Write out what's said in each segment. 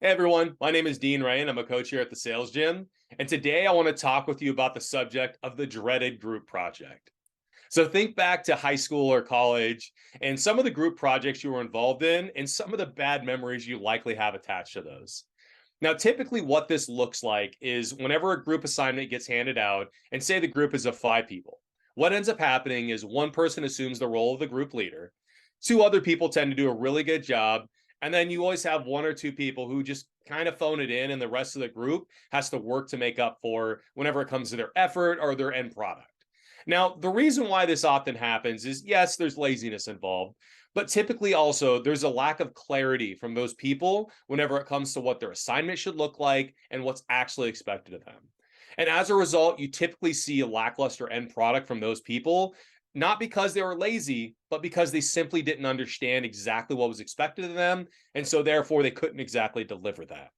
Hey everyone, my name is Dean Ryan. I'm a coach here at the Sales Gym. And today I want to talk with you about the subject of the dreaded group project. So think back to high school or college and some of the group projects you were involved in and some of the bad memories you likely have attached to those. Now, typically what this looks like is whenever a group assignment gets handed out, and say the group is of 5 people, what ends up happening is one person assumes the role of the group leader, two other people tend to do a really good job, and then you always have one or two people who just kind of phone it in, and the rest of the group has to work to make up for whenever it comes to their effort or their end product. Now, the reason why this often happens is yes, there's laziness involved, but typically also there's a lack of clarity from those people whenever it comes to what their assignment should look like and what's actually expected of them. And as a result, you typically see a lackluster end product from those people, not because they were lazy, but because they simply didn't understand exactly what was expected of them. And so therefore they couldn't exactly deliver that.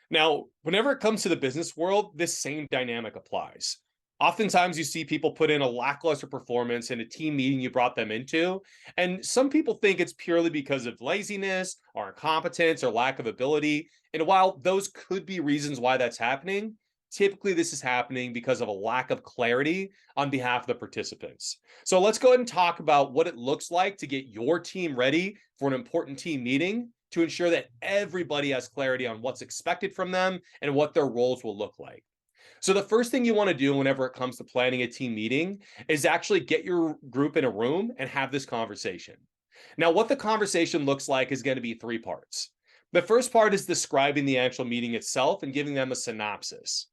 Now, whenever it comes to the business world, this same dynamic applies. Oftentimes, you see people put in a lackluster performance in a team meeting you brought them into. And some people think it's purely because of laziness or incompetence or lack of ability. And while those could be reasons why that's happening, typically this is happening because of a lack of clarity on behalf of the participants. So let's go ahead and talk about what it looks like to get your team ready for an important team meeting to ensure that everybody has clarity on what's expected from them and what their roles will look like. So the first thing you want to do whenever it comes to planning a team meeting is actually get your group in a room and have this conversation. Now, what the conversation looks like is going to be three parts. The first part is describing the actual meeting itself and giving them a synopsis.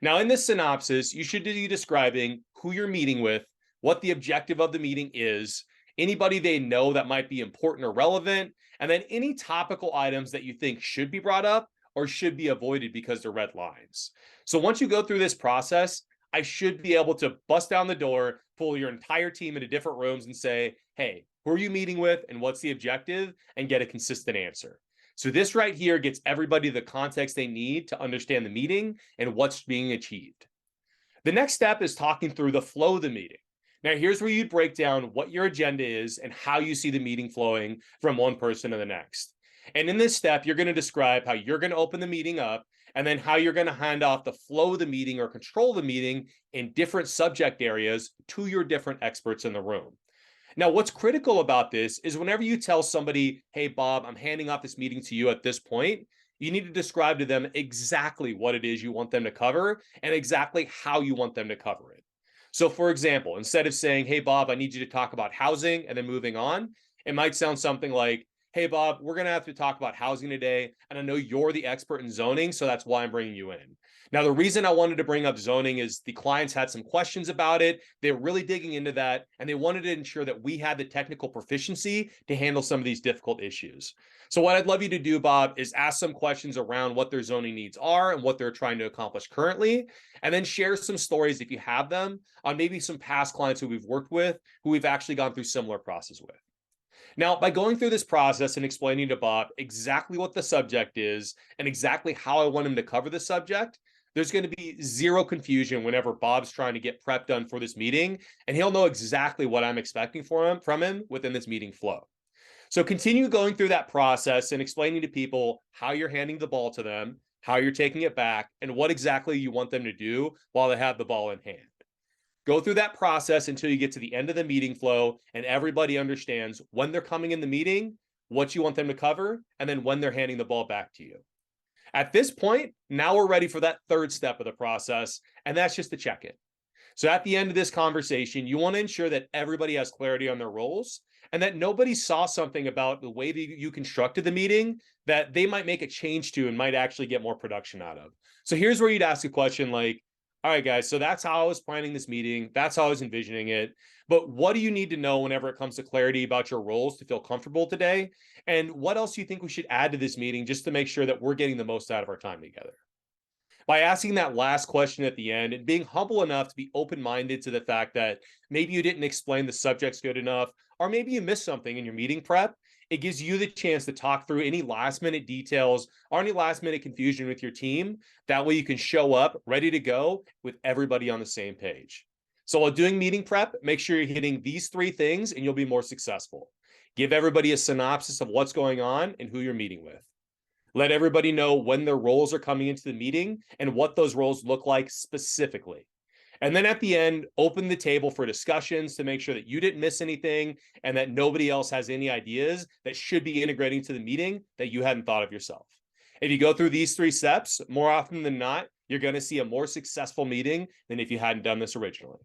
Now, in this synopsis, you should be describing who you're meeting with, what the objective of the meeting is, anybody they know that might be important or relevant, and then any topical items that you think should be brought up or should be avoided because they're red lines. So once you go through this process, I should be able to bust down the door, pull your entire team into different rooms and say, hey, who are you meeting with and what's the objective, and get a consistent answer. So this right here gets everybody the context they need to understand the meeting and what's being achieved. The next step is talking through the flow of the meeting. Now, here's where you break down what your agenda is and how you see the meeting flowing from one person to the next. And in this step, you're going to describe how you're going to open the meeting up and then how you're going to hand off the flow of the meeting or control the meeting in different subject areas to your different experts in the room. Now, what's critical about this is whenever you tell somebody, hey, Bob, I'm handing off this meeting to you at this point, you need to describe to them exactly what it is you want them to cover and exactly how you want them to cover it. So, for example, instead of saying, hey, Bob, I need you to talk about housing and then moving on, it might sound something like, hey, Bob, we're going to have to talk about housing today. And I know you're the expert in zoning, so that's why I'm bringing you in. Now, the reason I wanted to bring up zoning is the clients had some questions about it. They were really digging into that, and they wanted to ensure that we had the technical proficiency to handle some of these difficult issues. So what I'd love you to do, Bob, is ask some questions around what their zoning needs are and what they're trying to accomplish currently, and then share some stories, if you have them, on maybe some past clients who we've worked with, who we've actually gone through similar process with. Now, by going through this process and explaining to Bob exactly what the subject is and exactly how I want him to cover the subject, there's going to be zero confusion whenever Bob's trying to get prep done for this meeting, and he'll know exactly what I'm expecting from him within this meeting flow. So continue going through that process and explaining to people how you're handing the ball to them, how you're taking it back, and what exactly you want them to do while they have the ball in hand. Go through that process until you get to the end of the meeting flow and everybody understands when they're coming in the meeting, what you want them to cover, and then when they're handing the ball back to you. At this point, now we're ready for that third step of the process, and that's just the check-in. So at the end of this conversation, you want to ensure that everybody has clarity on their roles and that nobody saw something about the way that you constructed the meeting that they might make a change to and might actually get more production out of. So here's where you'd ask a question like, all right, guys, so that's how I was planning this meeting. That's how I was envisioning it. But what do you need to know whenever it comes to clarity about your roles to feel comfortable today? And what else do you think we should add to this meeting just to make sure that we're getting the most out of our time together? By asking that last question at the end and being humble enough to be open-minded to the fact that maybe you didn't explain the subjects good enough, or maybe you missed something in your meeting prep, it gives you the chance to talk through any last minute details or any last minute confusion with your team. That way you can show up ready to go with everybody on the same page. So while doing meeting prep, make sure you're hitting these three things and you'll be more successful. Give everybody a synopsis of what's going on and who you're meeting with. Let everybody know when their roles are coming into the meeting and what those roles look like specifically. And then at the end, open the table for discussions to make sure that you didn't miss anything and that nobody else has any ideas that should be integrating to the meeting that you hadn't thought of yourself. If you go through these 3 steps, more often than not, you're going to see a more successful meeting than if you hadn't done this originally.